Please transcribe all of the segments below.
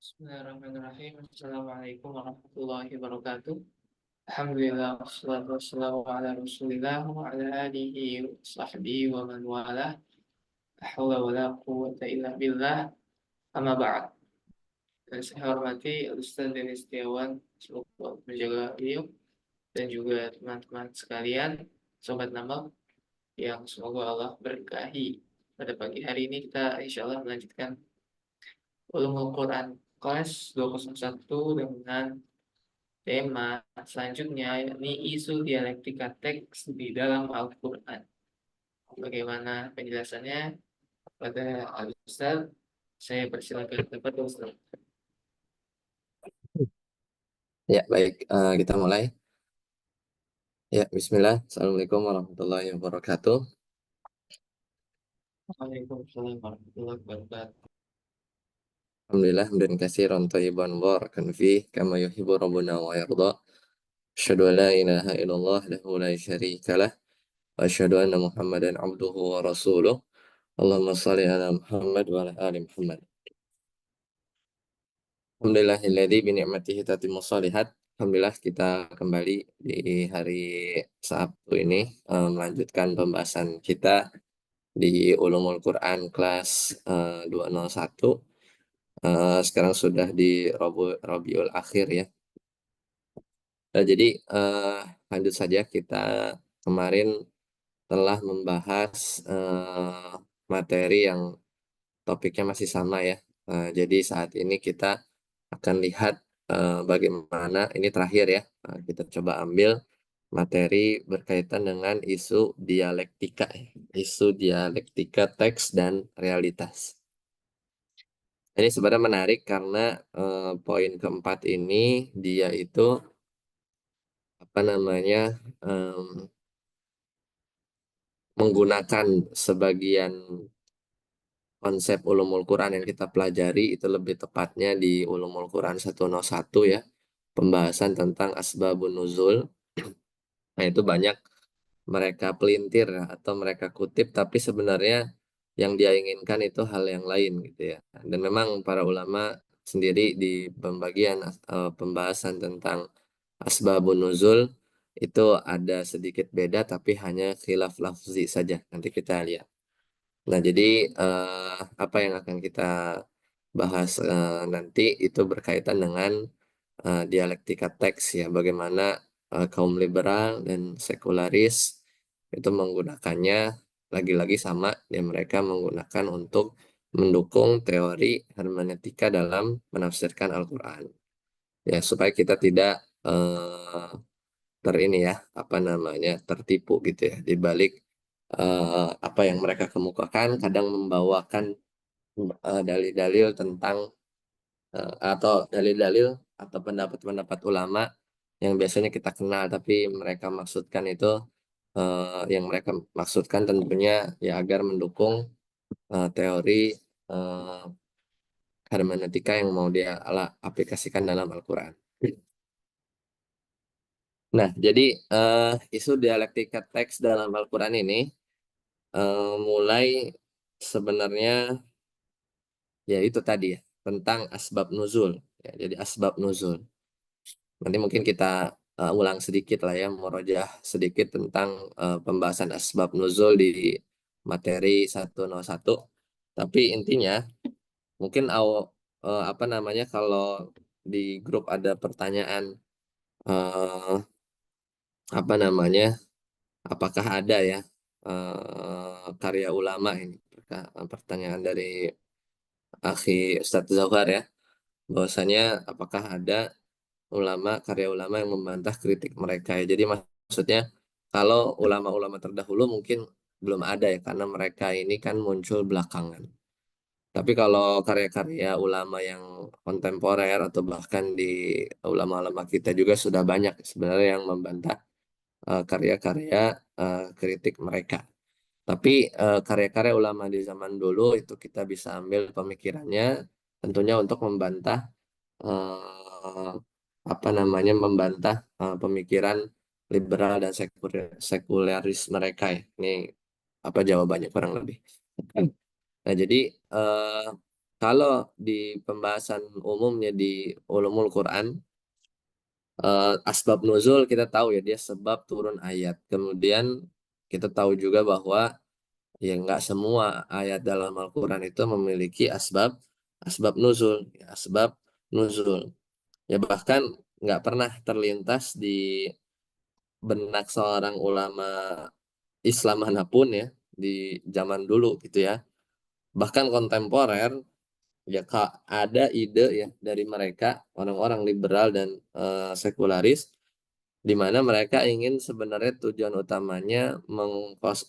Bismillahirrahmanirrahim. Assalamualaikum warahmatullahi wabarakatuh. Alhamdulillah wassalatu wassalamu ala Rasulillah wa ala alihi wa sahbihi wa man walah. La haula wa la quwwata illa billah. Amma ba'd. Dan saya hormati Ustaz Denis Setiawan, semoga menjaga beliau dan juga teman-teman sekalian, sobat Namal yang semoga Allah berkahi. Pada pagi hari ini kita insya Allah melanjutkan Ulumul Quran kelas 201 dengan tema selanjutnya yakni isu dialektika teks di dalam Al-Quran. Bagaimana penjelasannya pada Al-Ustaz? Saya persilakan kepada Ustaz. Ya, baik. Kita mulai. Ya, Bismillah. Assalamualaikum warahmatullahi wabarakatuh. Waalaikumsalam warahmatullahi wabarakatuh. Alhamdulillah, hamdan katsiran thayyiban mubarakan fih, kama yuhibbu rabbuna wa yarda. Asyhadu an la ilaha illallah lahu la syarika lah, wa asyhadu anna Muhammadan abduhu wa rasuluh. Allahumma shalli ala Muhammad wa ala ali Muhammad. Alhamdulillahilladzi bi ni'matihi tatimmu shalihat. Alhamdulillah kita kembali di hari Sabtu ini melanjutkan pembahasan kita di Ulumul Quran kelas 201. Sekarang sudah di Rabiul Akhir ya. Jadi lanjut saja, kita kemarin telah membahas materi yang topiknya masih sama ya. Jadi saat ini kita akan lihat bagaimana ini terakhir ya. Kita coba ambil materi berkaitan dengan isu dialektika teks dan realitas. Ini sebenarnya menarik karena poin keempat ini dia itu menggunakan sebagian konsep ulumul Quran yang kita pelajari, itu lebih tepatnya di ulumul Quran 101 ya, pembahasan tentang asbabun nuzul. Nah, itu banyak mereka pelintir atau mereka kutip, tapi sebenarnya yang dia inginkan itu hal yang lain gitu ya. Dan memang para ulama sendiri di pembagian pembahasan tentang asbabun nuzul itu ada sedikit beda, tapi hanya khilaf lafzi saja. Nanti kita lihat. Nah, jadi apa yang akan kita bahas nanti itu berkaitan dengan dialektika teks ya, bagaimana kaum liberal dan sekularis itu menggunakannya, lagi-lagi sama ya, mereka menggunakan untuk mendukung teori hermeneutika dalam menafsirkan Al-Quran ya, supaya kita tidak ini ya, tertipu gitu ya di balik apa yang mereka kemukakan, kadang membawakan dalil-dalil tentang atau dalil-dalil atau pendapat-pendapat ulama yang biasanya kita kenal, tapi yang mereka maksudkan tentunya ya agar mendukung teori uh, hermeneutika yang mau dia aplikasikan dalam Al-Quran. Nah, jadi isu dialektika teks dalam Al-Quran ini mulai sebenarnya ya itu tadi ya, tentang asbab nuzul. Ya, jadi asbab nuzul. Nanti mungkin kita ulang sedikit lah ya, merojah sedikit tentang pembahasan asbab nuzul di materi 101. Tapi intinya mungkin kalau di grup ada pertanyaan eh, apakah ada ya karya ulama ini, pertanyaan dari Akhi Ustadz Zahar ya, bahwasanya apakah ada karya ulama yang membantah kritik mereka ya. Jadi maksudnya kalau ulama-ulama terdahulu mungkin belum ada ya, karena mereka ini kan muncul belakangan. Tapi kalau karya-karya ulama yang kontemporer atau bahkan di ulama-ulama kita juga sudah banyak sebenarnya yang membantah karya-karya kritik mereka. Tapi karya-karya ulama di zaman dulu itu kita bisa ambil pemikirannya tentunya untuk membantah eh, pemikiran liberal dan sekuleris mereka ya. Ini apa jawabannya kurang lebih. Nah, jadi kalau di pembahasan umumnya di ulumul Quran, asbab nuzul kita tahu ya dia sebab turun ayat. Kemudian kita tahu juga bahwa ya nggak semua ayat dalam Al-Quran itu memiliki asbab nuzul, ya, asbab nuzul. Ya bahkan nggak pernah terlintas di benak seorang ulama Islam manapun ya di zaman dulu gitu ya. Bahkan kontemporer ya ada ide ya dari mereka orang-orang liberal dan sekularis di mana mereka ingin sebenarnya tujuan utamanya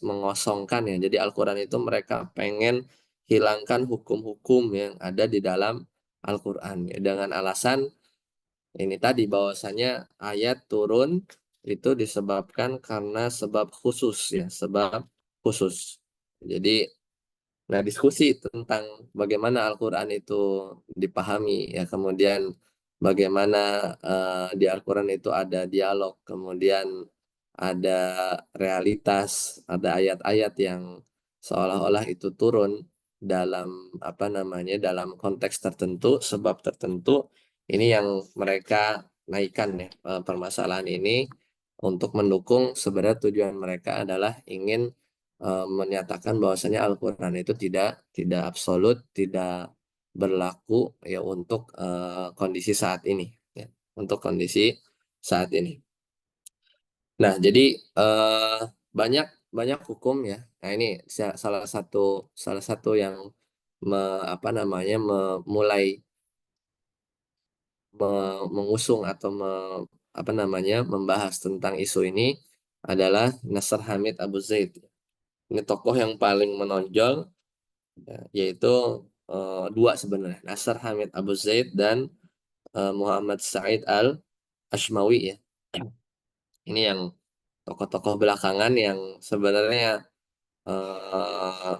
mengosongkan ya. Jadi Al-Quran itu mereka pengen hilangkan hukum-hukum yang ada di dalam Al-Quran ya, dengan alasan ini tadi bahwasanya ayat turun itu disebabkan karena sebab khusus ya, sebab khusus. Jadi nah, diskusi tentang bagaimana Al-Quran itu dipahami, ya kemudian bagaimana di Al-Quran itu ada dialog, kemudian ada realitas, ada ayat-ayat yang seolah-olah itu turun dalam apa namanya, dalam konteks tertentu, sebab tertentu. Ini yang mereka naikkan ya, permasalahan ini untuk mendukung sebenarnya tujuan mereka adalah ingin menyatakan bahwasanya Al-Quran itu tidak absolut, tidak berlaku ya untuk kondisi saat ini, ya, untuk kondisi saat ini. Nah, jadi eh, banyak banyak hukum ya. Nah, ini salah satu yang apa namanya memulai mengusung atau apa namanya membahas tentang isu ini adalah Nasr Hamid Abu Zaid. Ini tokoh yang paling menonjol, ya, yaitu dua sebenarnya, Nasr Hamid Abu Zaid dan Muhammad Said Al-Ashmawi ya. Ini yang tokoh-tokoh belakangan yang sebenarnya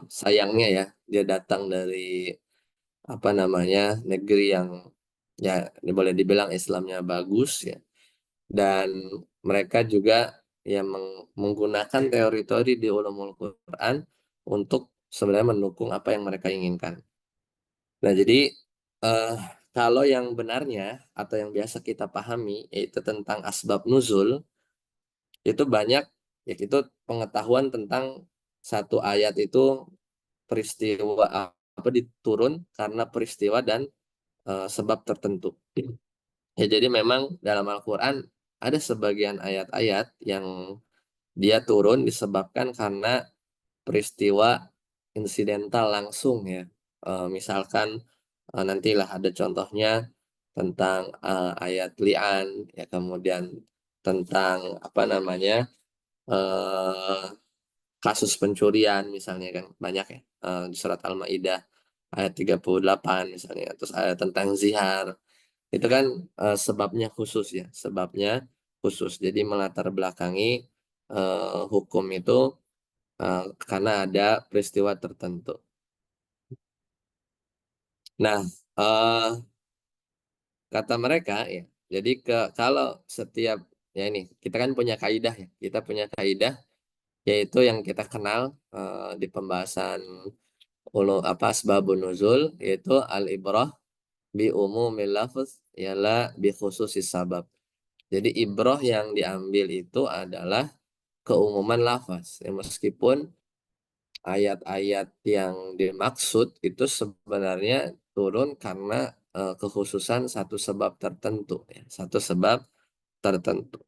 sayangnya ya dia datang dari apa namanya negeri yang ya ini boleh dibilang Islamnya bagus ya, dan mereka juga ya menggunakan teori-teori di ulumul Quran untuk sebenarnya mendukung apa yang mereka inginkan. Nah, jadi eh, kalau yang benarnya atau yang biasa kita pahami yaitu tentang asbab nuzul itu banyak, ya itu pengetahuan tentang satu ayat itu peristiwa apa diturun karena peristiwa dan sebab tertentu. Ya, jadi memang dalam Al-Quran ada sebagian ayat-ayat yang dia turun disebabkan karena peristiwa insidental langsung ya. Misalkan nantilah ada contohnya tentang ayat li'an ya, kemudian tentang apa namanya eh, kasus pencurian misalnya kan banyak ya, di surat Al-Maidah ayat 38 misalnya, terus ayat tentang zihar itu kan sebabnya khusus ya, sebabnya khusus, jadi melatar belakangi hukum itu karena ada peristiwa tertentu. Nah, eh, kata mereka ya, jadi kalau setiap ya ini kita kan punya kaidah ya, kita punya kaidah yaitu yang kita kenal di pembahasan apa asbabun nuzul, yaitu al ibrah bi umumil lafz yala bi khususis sabab. Jadi ibrah yang diambil itu adalah keumuman lafaz ya, meskipun ayat-ayat yang dimaksud itu sebenarnya turun karena kekhususan satu sebab tertentu ya, satu sebab tertentu.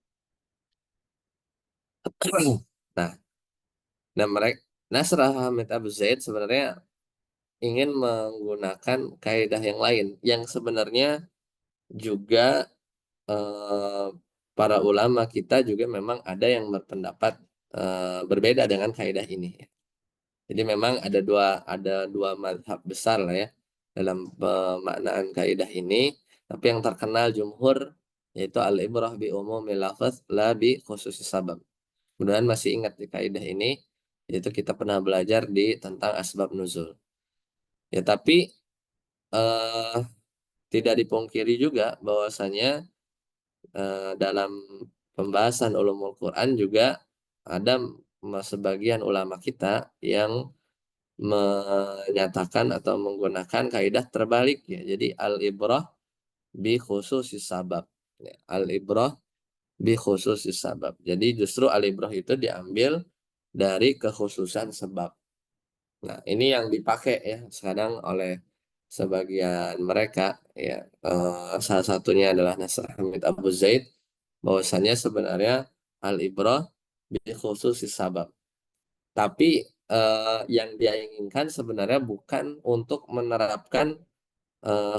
Nah, dan mereka Nasrah Hamid Abu Zaid sebenarnya ingin menggunakan kaidah yang lain yang sebenarnya juga eh, para ulama kita juga memang ada yang berpendapat berbeda dengan kaidah ini. Jadi memang ada dua mazhab besar lah ya dalam pemaknaan kaidah ini. Tapi yang terkenal jumhur yaitu al-ibrah bi umumil lafaz la bi khususis sabab. Mudah-mudahan masih ingat di kaidah ini, yaitu kita pernah belajar di tentang asbab nuzul. Ya tapi eh, tidak dipungkiri juga bahwasanya dalam pembahasan ulumul Quran juga ada sebagian ulama kita yang menyatakan atau menggunakan kaidah terbalik ya. Jadi al-ibrah bi khususis sabab. Ya, al-ibrah bi khususis sabab. Jadi justru al-ibrah itu diambil dari kekhususan sebab. Nah, ini yang dipakai ya sekarang oleh sebagian mereka ya. Salah satunya adalah Nasr Hamid Abu Zaid, bahwasannya sebenarnya al-ibrah bi khususis sabab. Tapi yang dia inginkan sebenarnya bukan untuk menerapkan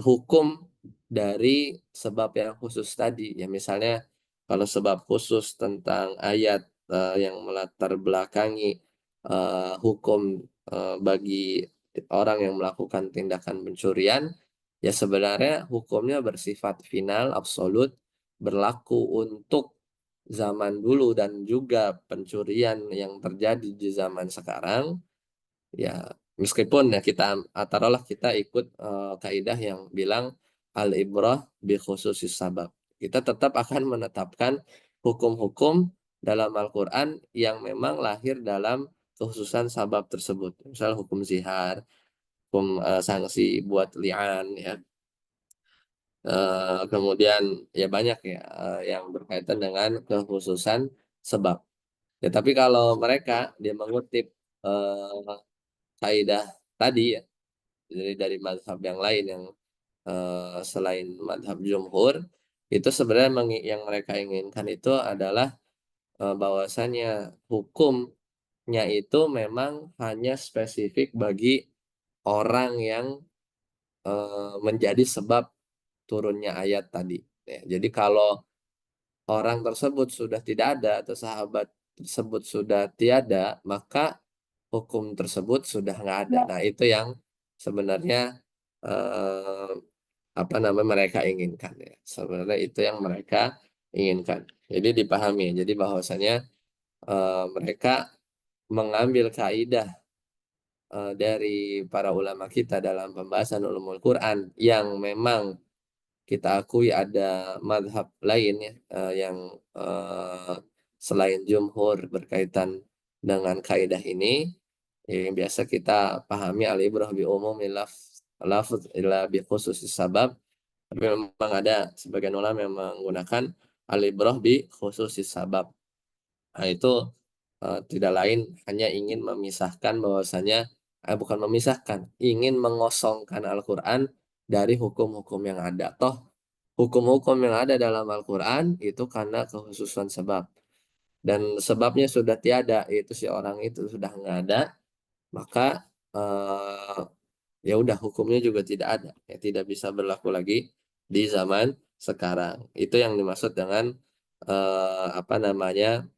hukum dari sebab yang khusus tadi. Ya misalnya kalau sebab khusus tentang ayat yang melatar belakangi hukum bagi orang yang melakukan tindakan pencurian, ya sebenarnya hukumnya bersifat final, absolut, berlaku untuk zaman dulu dan juga pencurian yang terjadi di zaman sekarang. Ya meskipun ya kita taruhlah kita ikut kaidah yang bilang al ibrah bi khususis sabab, kita tetap akan menetapkan hukum-hukum dalam Al-Quran yang memang lahir dalam kekhususan sabab tersebut, misal hukum zihar, hukum sanksi buat li'an ya. Kemudian ya banyak ya yang berkaitan dengan kekhususan sebab ya. Tapi kalau mereka dia mengutip kaidah tadi ya dari mazhab yang lain yang selain mazhab jumhur, itu sebenarnya yang mereka inginkan itu adalah bahwasannya hukumnya itu memang hanya spesifik bagi orang yang menjadi sebab turunnya ayat tadi. Ya, jadi kalau orang tersebut sudah tidak ada atau sahabat tersebut sudah tiada, maka hukum tersebut sudah nggak ada. Nah, itu yang sebenarnya eh, apa namanya mereka inginkan ya. Sebenarnya itu yang mereka inginkan. Jadi dipahami. Jadi bahwasanya mereka mengambil kaidah dari para ulama kita dalam pembahasan ulumul Quran yang memang kita akui ada madhab lain ya yang eh, selain jumhur berkaitan dengan kaidah ini yang biasa kita pahami al-ibrah bi umumi lafz ila bi khususis sabab, tapi memang ada sebagian ulama yang menggunakan al-ibrah bi khususis sabab. Nah, itu tidak lain hanya ingin memisahkan bahwasanya bukan memisahkan, ingin mengosongkan Al-Qur'an dari hukum-hukum yang ada. Toh hukum-hukum yang ada dalam Al-Quran itu karena kekhususan sebab. Dan sebabnya sudah tiada, yaitu si orang itu sudah nggak ada, maka eh, ya udah hukumnya juga tidak ada. Ya, tidak bisa berlaku lagi di zaman sekarang. Itu yang dimaksud dengan apa namanya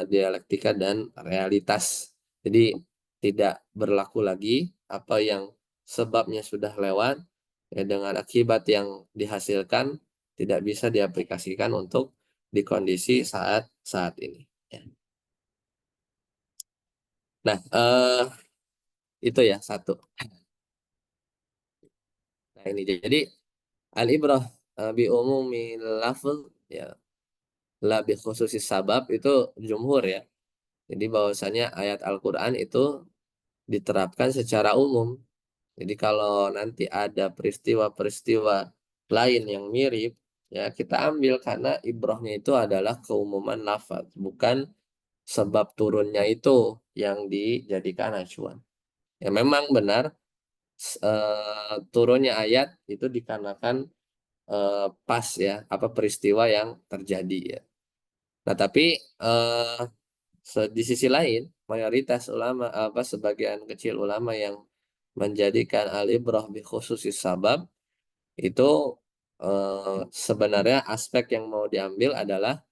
dialektika dan realitas. Jadi tidak berlaku lagi apa yang sebabnya sudah lewat ya, dengan akibat yang dihasilkan tidak bisa diaplikasikan untuk di kondisi saat saat ini. Ya. Nah, itu ya satu. Nah ini jadi al-ibrah bi umumi lafz ya la bi khususi sabab itu jumhur ya. Jadi bahwasanya ayat Al-Qur'an itu diterapkan secara umum. Jadi kalau nanti ada peristiwa-peristiwa lain yang mirip, ya kita ambil karena ibrahnya itu adalah keumuman lafaz, bukan sebab turunnya itu yang dijadikan acuan. Ya memang benar turunnya ayat itu dikarenakan pas ya apa peristiwa yang terjadi ya. Nah tapi di sisi lain mayoritas ulama apa sebagian kecil ulama yang menjadikan al-ibrah bi khususis sabab itu sebenarnya aspek yang mau diambil adalah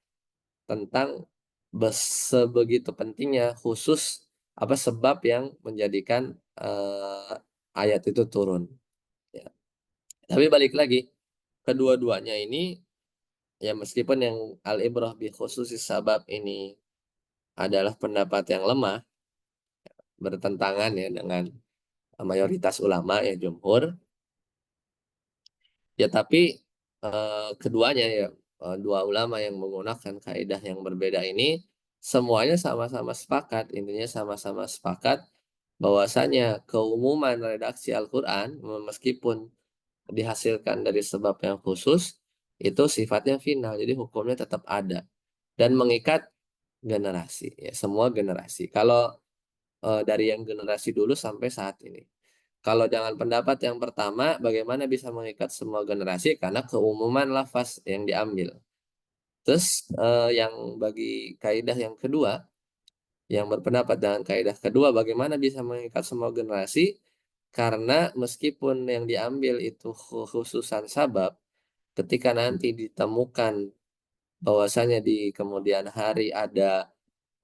tentang sebegitu pentingnya khusus apa sebab yang menjadikan ayat itu turun. Ya. Tapi balik lagi, kedua-duanya ini ya meskipun yang al-ibrah bi khususis sabab ini adalah pendapat yang lemah, bertentangan ya dengan mayoritas ulama ya jumhur, ya tapi keduanya ya dua ulama yang menggunakan kaidah yang berbeda ini semuanya sama-sama sepakat, intinya sama-sama sepakat bahwasanya keumuman redaksi Al-Quran meskipun dihasilkan dari sebab yang khusus itu sifatnya final, jadi hukumnya tetap ada dan mengikat generasi, ya semua generasi. Kalau dari yang generasi dulu sampai saat ini. Kalau dengan pendapat yang pertama, bagaimana bisa mengikat semua generasi? Karena keumuman lafaz yang diambil. Terus yang bagi kaidah yang kedua, yang berpendapat dengan kaidah kedua, bagaimana bisa mengikat semua generasi? Karena meskipun yang diambil itu khususan sabab, ketika nanti ditemukan bahwasanya di kemudian hari ada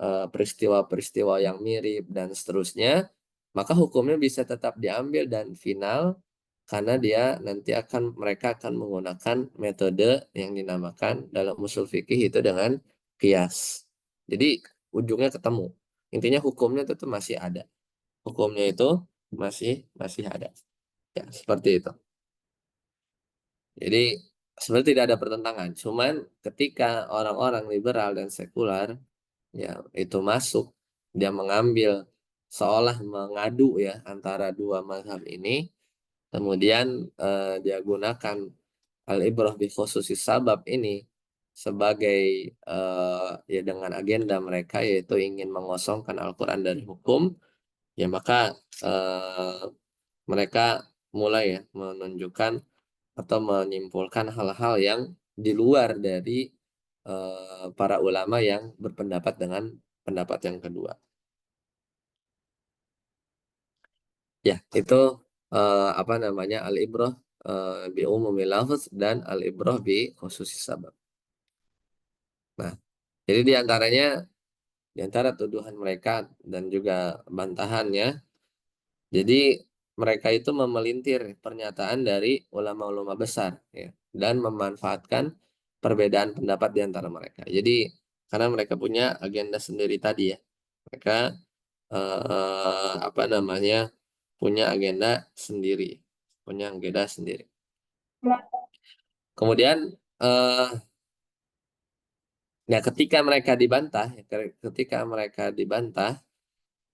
peristiwa-peristiwa yang mirip dan seterusnya, maka hukumnya bisa tetap diambil dan final karena dia nanti mereka akan menggunakan metode yang dinamakan dalam usul fikih itu dengan kias. Jadi ujungnya ketemu. Intinya hukumnya itu masih ada. Hukumnya itu masih masih ada. Ya, seperti itu. Jadi sebenarnya tidak ada pertentangan. Cuman ketika orang-orang liberal dan sekular ya itu masuk, dia mengambil seolah mengadu ya antara dua mazhab ini, kemudian dia gunakan al-ibrah bi khususis sabab ini sebagai ya dengan agenda mereka yaitu ingin mengosongkan Al-Quran dari hukum, ya maka mereka mulai ya menunjukkan atau menyimpulkan hal-hal yang di luar dari para ulama yang berpendapat dengan pendapat yang kedua. Ya, itu apa namanya al-ibrah bi umumil lafz dan al-ibrah bi khususis sabab. Nah, jadi di antara tuduhan mereka dan juga bantahannya, jadi mereka itu memelintir pernyataan dari ulama-ulama besar ya dan memanfaatkan perbedaan pendapat di antara mereka. Jadi karena mereka punya agenda sendiri tadi ya. Mereka apa namanya punya agenda sendiri, punya agenda sendiri. Kemudian eh ya ketika mereka dibantah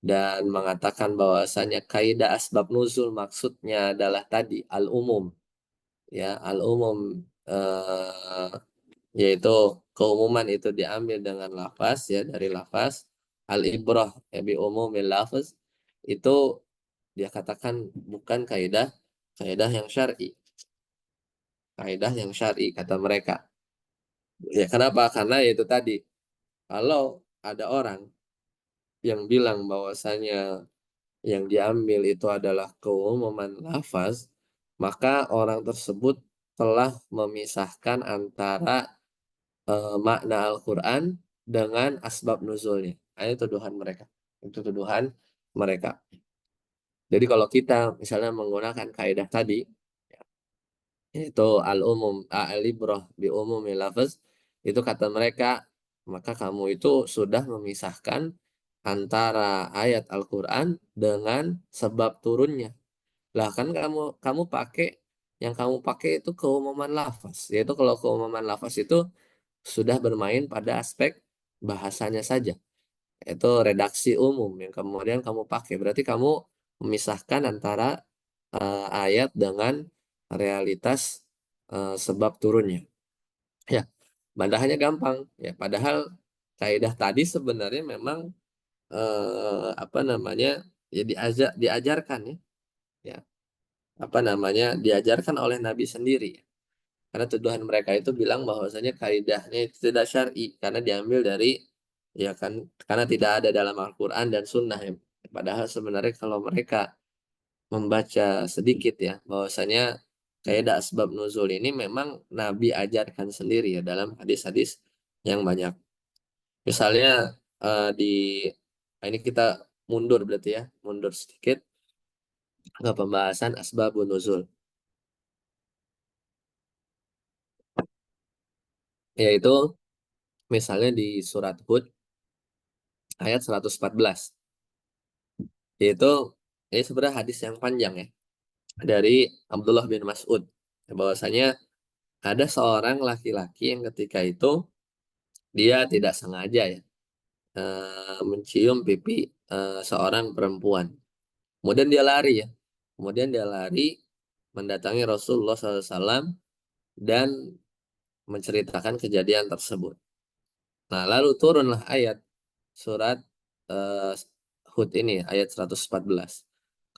dan mengatakan bahwasanya kaidah asbab nuzul maksudnya adalah tadi al-umum, ya al-umum eh, yaitu keumuman itu diambil dengan lafaz ya dari lafaz al-ibrah ya bi umumil lafaz, itu dia katakan bukan kaidah yang syar'i, kaidah yang syar'i kata mereka. Ya kenapa? Karena itu tadi, kalau ada orang yang bilang bahwasanya yang diambil itu adalah keumuman lafaz, maka orang tersebut telah memisahkan antara makna Al-Quran dengan asbab nuzulnya. Nah, itu tuduhan mereka. Itu tuduhan mereka. Jadi kalau kita misalnya menggunakan kaidah tadi, yaitu al-umum, al-ibrah bi umumi lafaz, itu kata mereka, maka kamu itu sudah memisahkan antara ayat Al-Quran dengan sebab turunnya. Lah kan yang kamu pakai itu keumuman lafaz. Yaitu kalau keumuman lafaz itu sudah bermain pada aspek bahasanya saja. Itu redaksi umum yang kemudian kamu pakai. Berarti kamu memisahkan antara ayat dengan realitas sebab turunnya. Ya, bandahannya gampang. Ya, padahal kaidah tadi sebenarnya memang apa namanya ya diajarkan ya. Ya, apa namanya diajarkan oleh Nabi sendiri. Karena tuduhan mereka itu bilang bahwasanya kaidahnya itu tidak syar'i karena diambil dari ya kan karena tidak ada dalam Al-Qur'an dan Sunnah ya. Padahal sebenarnya kalau mereka membaca sedikit ya bahwasanya kaidah asbab nuzul ini memang Nabi ajarkan sendiri ya dalam hadis-hadis yang banyak. Misalnya di ini kita mundur berarti ya, mundur sedikit ke pembahasan asbabun nuzul, yaitu misalnya di surat Hud ayat 114. Yaitu ini sebenarnya hadis yang panjang ya dari Abdullah bin Mas'ud bahwasanya ada seorang laki-laki yang ketika itu dia tidak sengaja ya mencium pipi seorang perempuan. Kemudian dia lari ya. Kemudian dia lari mendatangi Rasulullah SAW dan menceritakan kejadian tersebut. Nah, lalu turunlah ayat surat eh, Hud ini, ayat 114.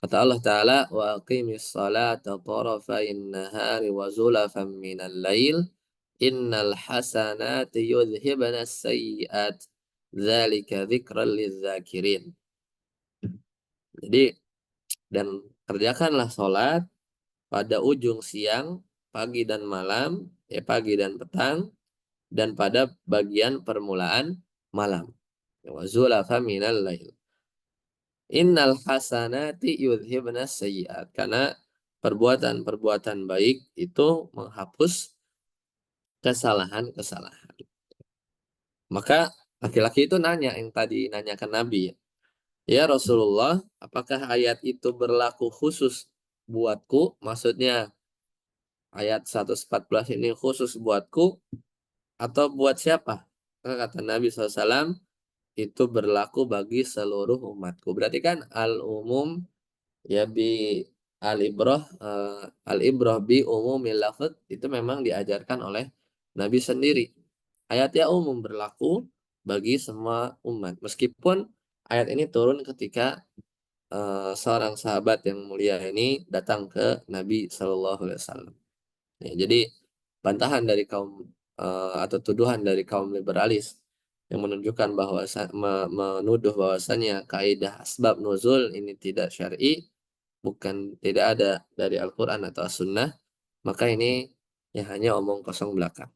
Kata Allah Ta'ala, wa aqimis salata tarafain nahari wa zulafan minal lail, innal hasanati yudhibna sayyiat, dzalika dzikran lidzakirin. Jadi, dan kerjakanlah sholat pada ujung siang, pagi dan malam, pagi dan petang, dan pada bagian permulaan malam. Wa zulafa minal lail. Innal hasanati yudhibna sayyiat. Karena perbuatan-perbuatan baik itu menghapus kesalahan-kesalahan. Maka laki-laki itu nanya, yang tadi nanya ke Nabi, ya Rasulullah, apakah ayat itu berlaku khusus buatku? Maksudnya ayat 114 ini khusus buatku atau buat siapa? Maka kata Nabi SAW, itu berlaku bagi seluruh umatku. Berarti kan al-umum ya bi al-ibrah bi umumil lafadz itu memang diajarkan oleh Nabi sendiri. Ayatnya umum berlaku bagi semua umat. Meskipun ayat ini turun ketika seorang sahabat yang mulia ini datang ke Nabi Shallallahu Alaihi Wasallam. Ya, jadi bantahan dari kaum atau tuduhan dari kaum liberalis yang menunjukkan bahwa menuduh bahwasannya kaidah asbab nuzul ini tidak syar'i, bukan tidak ada dari Al-Quran atau As-Sunnah, maka ini ya hanya omong kosong belaka.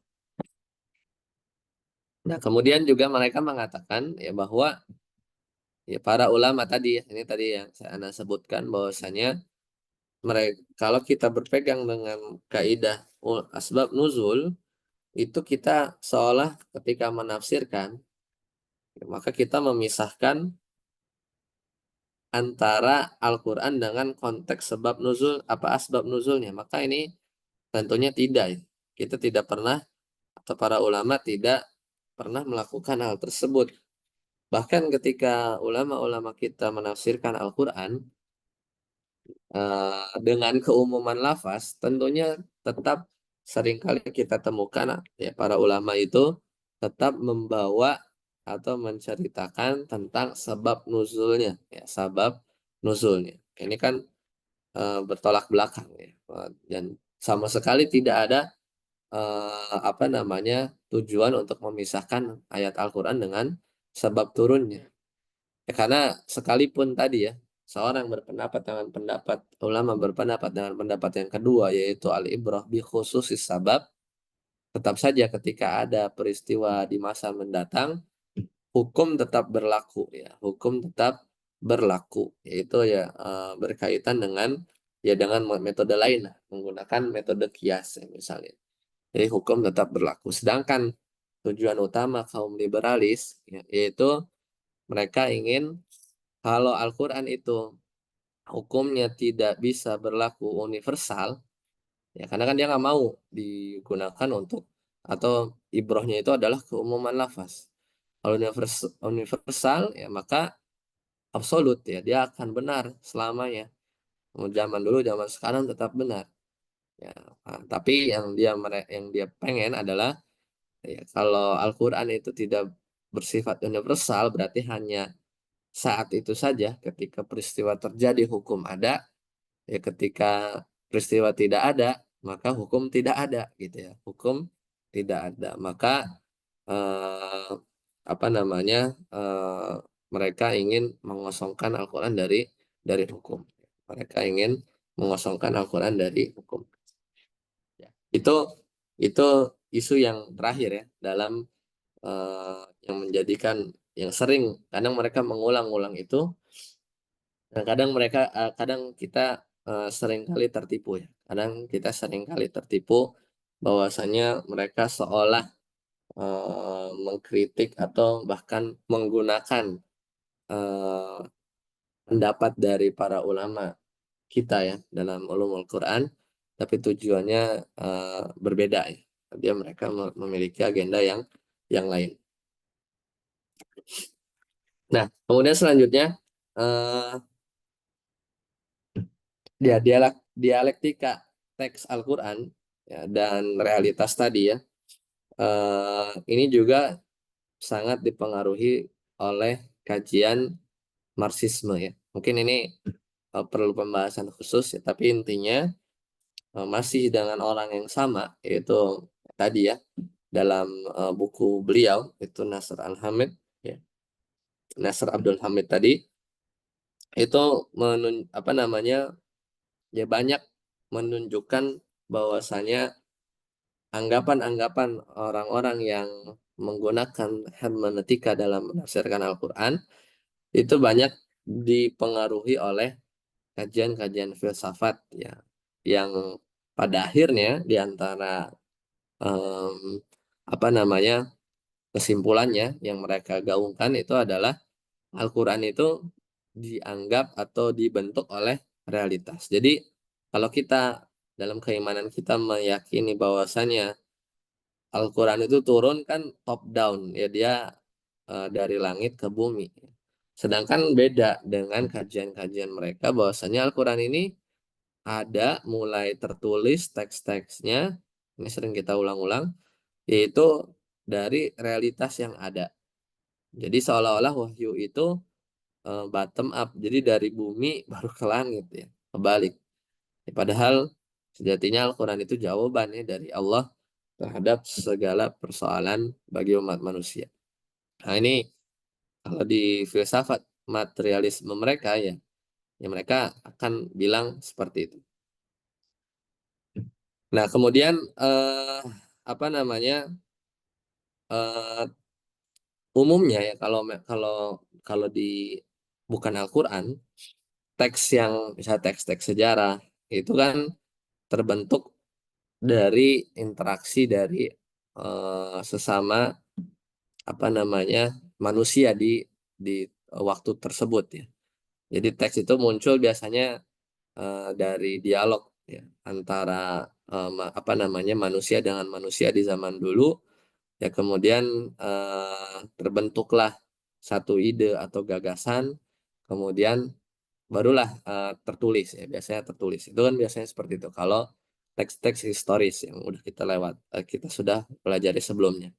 Nah, kemudian juga mereka mengatakan ya bahwa ya para ulama tadi, ini tadi yang saya sebutkan bahwasanya mereka kalau kita berpegang dengan kaidah asbab nuzul itu kita seolah ketika menafsirkan maka kita memisahkan antara Al-Quran dengan konteks sebab nuzul apa asbab nuzulnya, maka ini tentunya tidak ya. Kita tidak pernah atau para ulama tidak pernah melakukan hal tersebut. Bahkan ketika ulama-ulama kita menafsirkan Al-Quran dengan keumuman lafaz, tentunya tetap seringkali kita temukan ya para ulama itu tetap membawa atau menceritakan tentang sebab nuzulnya, ya sebab nuzulnya. Ini kan bertolak belakang ya, dan sama sekali tidak ada apa namanya tujuan untuk memisahkan ayat Al-Quran dengan sebab turunnya. Ya, karena sekalipun tadi ya, seorang berpendapat dengan pendapat, ulama berpendapat dengan pendapat yang kedua, yaitu al-ibrah bi khususis sabab, tetap saja ketika ada peristiwa di masa mendatang, hukum tetap berlaku ya, hukum tetap berlaku, yaitu ya berkaitan dengan ya dengan metode lain lah, menggunakan metode kias ya, misalnya. Jadi hukum tetap berlaku. Sedangkan tujuan utama kaum liberalis ya, yaitu mereka ingin kalau Al-Quran itu hukumnya tidak bisa berlaku universal, ya karena kan dia nggak mau digunakan untuk atau ibrohnya itu adalah keumuman lafaz. Kalau universal, ya maka absolut ya dia akan benar selamanya. Mau zaman dulu, zaman sekarang tetap benar. Ya, tapi yang dia pengen adalah ya, kalau Al-Quran itu tidak bersifat universal, berarti hanya saat itu saja ketika peristiwa terjadi hukum ada, ya ketika peristiwa tidak ada maka hukum tidak ada gitu ya, hukum tidak ada, maka eh, apa namanya eh, mereka ingin mengosongkan Al-Quran dari hukum, mereka ingin mengosongkan Al-Quran dari hukum ya. Itu isu yang terakhir ya dalam yang menjadikan yang sering kadang mereka mengulang-ulang itu. Nah, kadang kita sering kali tertipu ya. Kadang kita sering kali tertipu bahwasanya mereka seolah mengkritik atau bahkan menggunakan eh, pendapat dari para ulama kita ya dalam ulumul Quran, tapi tujuannya berbeda ya. Dia mereka memiliki agenda yang lain. Nah, kemudian selanjutnya eh, dialektika teks Al-Quran ya, dan realitas tadi ya, ini juga sangat dipengaruhi oleh kajian Marxisme ya. Mungkin ini perlu pembahasan khusus ya, tapi intinya masih dengan orang yang sama, yaitu tadi ya, dalam buku beliau itu Nasr Al-Hamid ya, Nasr Abdul Hamid tadi itu apa namanya ya, banyak menunjukkan bahwasanya anggapan-anggapan orang-orang yang menggunakan hermeneutika dalam menafsirkan Al-Quran itu banyak dipengaruhi oleh kajian-kajian filsafat ya, yang pada akhirnya di antara em, apa namanya kesimpulannya yang mereka gaungkan itu adalah Al-Quran itu dianggap atau dibentuk oleh realitas. Jadi kalau kita dalam keimanan kita meyakini bahwasanya Al-Quran itu turun kan top down ya, dia dari langit ke bumi. Sedangkan beda dengan kajian-kajian mereka bahwasanya Al-Quran ini ada mulai tertulis teks-teksnya, ini sering kita ulang-ulang, yaitu dari realitas yang ada. Jadi seolah-olah wahyu itu bottom up, jadi dari bumi baru ke langit ya, kebalik. Ya, padahal sejatinya Al-Quran itu jawabannya dari Allah terhadap segala persoalan bagi umat manusia. Nah ini kalau di filsafat materialisme mereka ya, ya mereka akan bilang seperti itu. Nah kemudian apa namanya eh, umumnya ya, kalau kalau kalau di bukan Al-Quran, teks yang misalnya teks-teks sejarah itu kan terbentuk dari interaksi dari sesama apa namanya manusia di waktu tersebut ya. Jadi teks itu muncul biasanya dari dialog ya, antara apa namanya manusia dengan manusia di zaman dulu ya, kemudian terbentuklah satu ide atau gagasan, kemudian barulah tertulis ya, biasanya tertulis itu kan biasanya seperti itu kalau teks-teks historis yang udah kita lewat, kita sudah pelajari sebelumnya.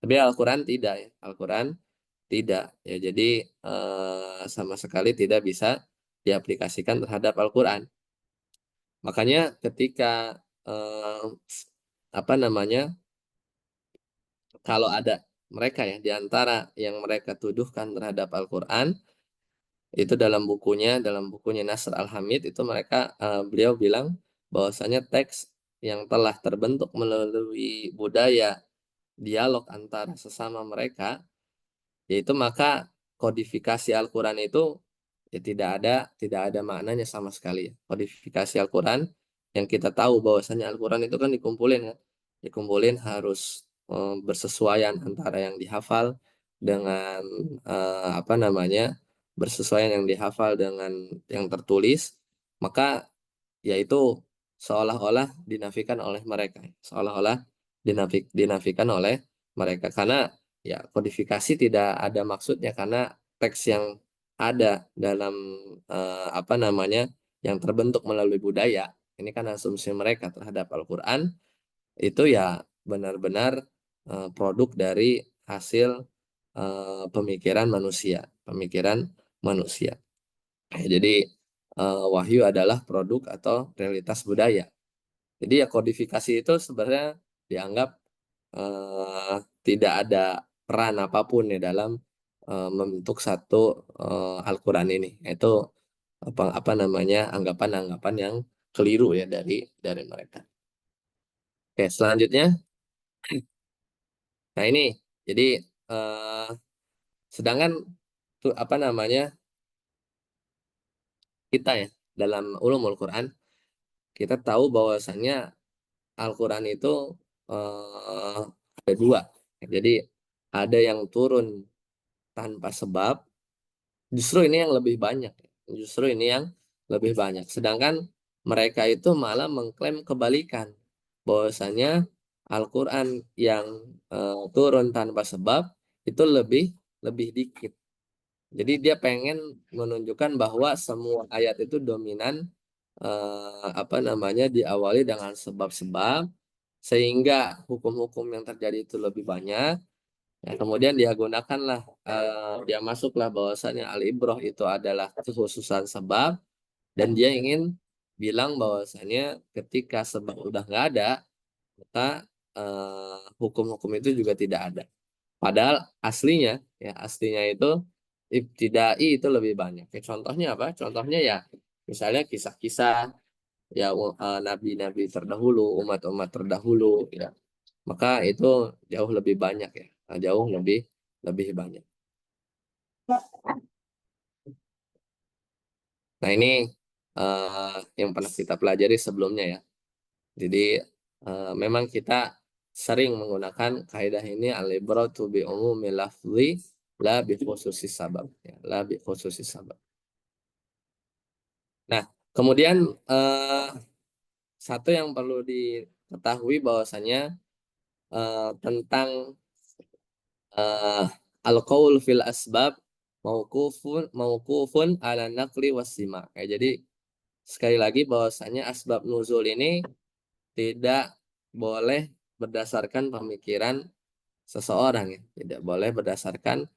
Tapi Al-Quran tidak ya, Al-Quran tidak ya, jadi sama sekali tidak bisa diaplikasikan terhadap Al-Quran. Makanya ketika eh, apa namanya kalau ada mereka ya di antara yang mereka tuduhkan terhadap Al-Quran itu dalam bukunya Nasr Al-Hamid itu beliau bilang bahwasanya teks yang telah terbentuk melalui budaya dialog antara sesama mereka, yaitu maka kodifikasi Al-Quran itu ya tidak ada maknanya sama sekali ya. Kodifikasi Al-Quran yang kita tahu bahwasanya Al-Quran itu kan dikumpulin kan, dikumpulin harus bersesuaian antara yang dihafal dengan apa namanya bersesuaian yang dihafal dengan yang tertulis, maka yaitu seolah-olah dinafikan oleh mereka, seolah-olah dinafikan oleh mereka karena ya kodifikasi tidak ada maksudnya, karena teks yang ada dalam apa namanya yang terbentuk melalui budaya ini kan asumsi mereka terhadap Al-Quran itu ya benar-benar produk dari hasil pemikiran manusia. Jadi wahyu adalah produk atau realitas budaya. Jadi ya kodifikasi itu sebenarnya dianggap eh, tidak ada peran apapun ya dalam membentuk satu Al-Quran ini. Itu apa namanya anggapan-anggapan yang keliru ya dari mereka. Oke, selanjutnya, nah ini jadi eh, sedangkan tuh apa namanya kita ya dalam ulumul Quran kita tahu bahwasannya Al-Quran itu eh, ada dua. Jadi ada yang turun tanpa sebab, justru ini yang lebih banyak. Justru ini yang lebih banyak. Sedangkan mereka itu malah mengklaim kebalikan. Bahwasanya Al-Quran yang turun tanpa sebab itu lebih lebih dikit. Jadi dia pengen menunjukkan bahwa semua ayat itu dominan diawali dengan sebab-sebab sehingga hukum-hukum yang terjadi itu lebih banyak. Ya, kemudian dia masuklah bahwasanya al-ibrah itu adalah kekhususan sebab, dan dia ingin bilang bahwasanya ketika sebab udah nggak ada, maka hukum-hukum itu juga tidak ada. Padahal aslinya itu ibtidai itu lebih banyak. Ya, contohnya apa? Contohnya ya misalnya kisah-kisah ya nabi-nabi terdahulu, umat-umat terdahulu ya. Maka itu jauh lebih banyak ya. Jauh lebih lebih banyak. Nah, ini yang pernah kita pelajari sebelumnya ya. Jadi memang kita sering menggunakan kaidah ini al-ibratu bi umumi lafzi la bi khususis sabab ya, la bi khususis sabab. Nah, kemudian satu yang perlu diketahui bahwasanya tentang al-qaul fil asbab mauqufun ala naqli wasima. Jadi sekali lagi bahwasanya asbab nuzul ini tidak boleh berdasarkan pemikiran seseorang ya. Tidak boleh berdasarkan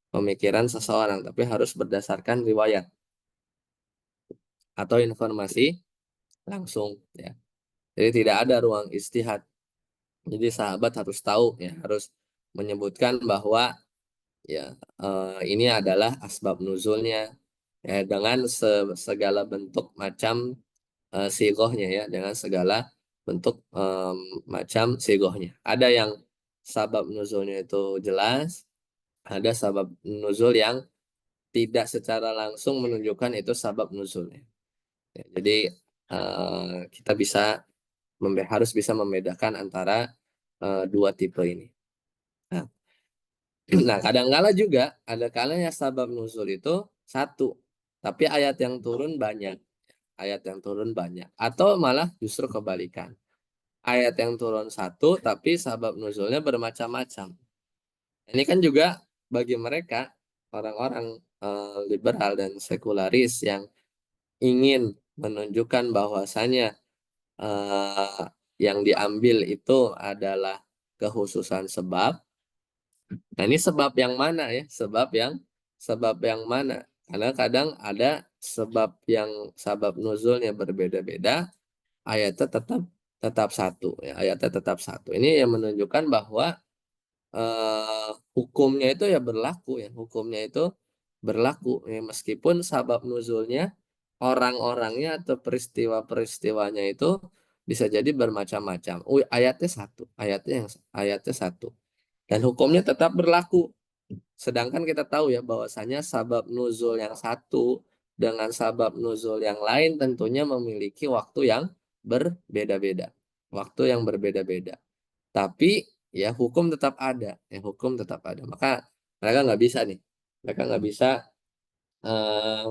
pemikiran seseorang, tapi harus berdasarkan riwayat atau informasi langsung ya. Jadi tidak ada ruang istihad. Jadi sahabat harus tahu ya, harus menyebutkan bahwa ya ini adalah asbab nuzulnya ya, dengan segala bentuk macam sigohnya ya, dengan segala bentuk macam sigohnya. Ada yang sabab nuzulnya itu jelas, ada sabab nuzul yang tidak secara langsung menunjukkan itu sabab nuzulnya. Ya, jadi kita harus bisa membedakan antara dua tipe ini. Nah, nah kadang-kala juga ada kalanya sabab nuzul itu satu, tapi ayat yang turun banyak. Ayat yang turun banyak. Atau malah justru kebalikan. Ayat yang turun satu, tapi sabab nuzulnya bermacam-macam. Ini kan juga bagi mereka, orang-orang liberal dan sekularis yang ingin menunjukkan bahwasanya eh, yang diambil itu adalah kekhususan sebab. Nah, ini sebab yang mana ya? Sebab yang mana? Karena kadang ada sabab nuzulnya berbeda-beda, ayatnya tetap tetap satu ya, ayatnya tetap satu. Ini yang menunjukkan bahwa hukumnya itu ya berlaku ya, hukumnya itu berlaku ya, meskipun sabab nuzulnya orang-orangnya atau peristiwa-peristiwanya itu bisa jadi bermacam-macam. Ayatnya satu dan hukumnya tetap berlaku. Sedangkan kita tahu ya bahwasanya sabab nuzul yang satu dengan sabab nuzul yang lain tentunya memiliki waktu yang berbeda-beda. Waktu yang berbeda-beda. Tapi ya hukum tetap ada, ya hukum tetap ada. Maka mereka nggak bisa nih, mereka nggak bisa eh,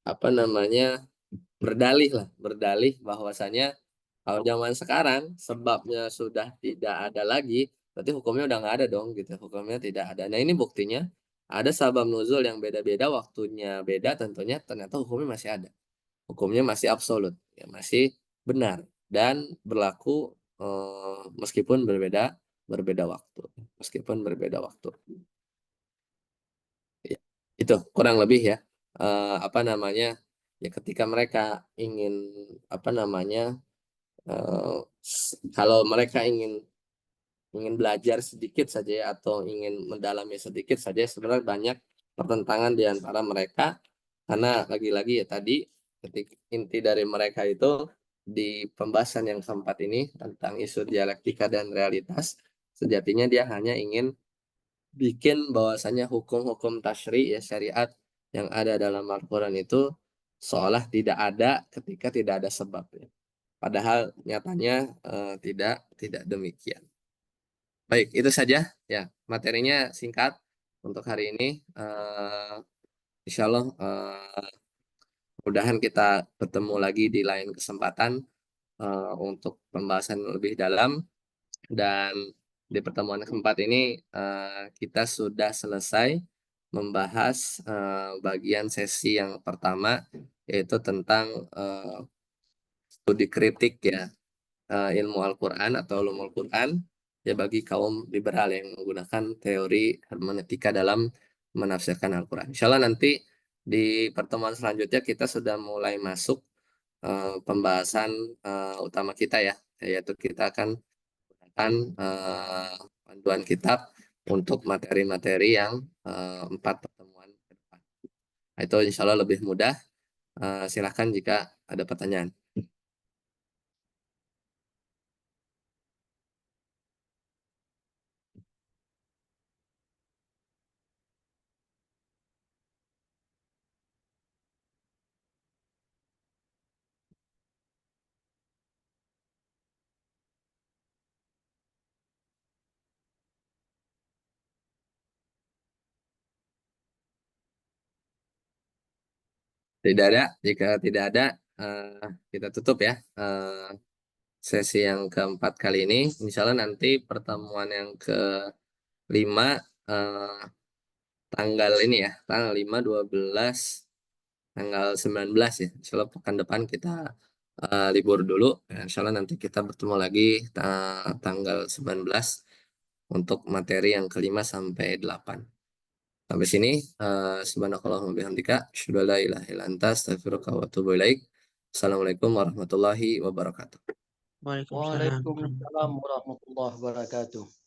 apa namanya berdalih bahwasanya kalau zaman sekarang sebabnya sudah tidak ada lagi, berarti hukumnya udah nggak ada dong gitu. Hukumnya tidak ada. Nah, ini buktinya ada sabab nuzul yang beda-beda, waktunya beda, tentunya ternyata hukumnya masih ada. Hukumnya masih absolut, ya masih benar dan berlaku meskipun berbeda berbeda waktu. Meskipun berbeda waktu. Ya, itu kurang lebih ya ya ketika mereka ingin apa namanya eh, kalau mereka ingin ingin belajar sedikit saja ya, atau ingin mendalami sedikit saja, sebenarnya banyak pertentangan di antara mereka karena lagi-lagi ya tadi inti dari mereka itu di pembahasan yang keempat ini tentang isu dialektika dan realitas, sejatinya dia hanya ingin bikin bahwasanya hukum-hukum tasyri ya syariat yang ada dalam Al-Quran itu seolah tidak ada ketika tidak ada sebab ya. Padahal nyatanya tidak demikian. Baik, itu saja ya materinya singkat untuk hari ini. Insya Allah mudahan kita bertemu lagi di lain kesempatan untuk pembahasan lebih dalam, dan di pertemuan keempat ini kita sudah selesai membahas bagian sesi yang pertama, yaitu tentang dikritik ya ilmu Al-Quran atau ulumul Quran ya bagi kaum liberal yang menggunakan teori hermeneutika dalam menafsirkan Al-Quran. Insya Allah nanti di pertemuan selanjutnya kita sudah mulai masuk pembahasan utama kita ya, yaitu kita akan menggunakan panduan kitab untuk materi-materi yang 4 pertemuan ke depan. Itu insya Allah lebih mudah. Silahkan jika ada pertanyaan. Tidak ada. Jika tidak ada, kita tutup ya sesi yang keempat kali ini. Insya Allah nanti pertemuan yang kelima eh, tanggal ini ya, tanggal 5, 12, tanggal 19 ya. Insya Allah pekan depan kita libur dulu. Insya Allah nanti kita bertemu lagi tanggal 19 untuk materi yang kelima sampai 8. Sampai sini, subhanakallahumma bihamdika, asyhadu an la ilaha illa anta, astaghfiruka wa atubu ilaik. Assalamualaikum warahmatullahi wabarakatuh. Waalaikumsalam. Waalaikumsalam warahmatullahi wabarakatuh.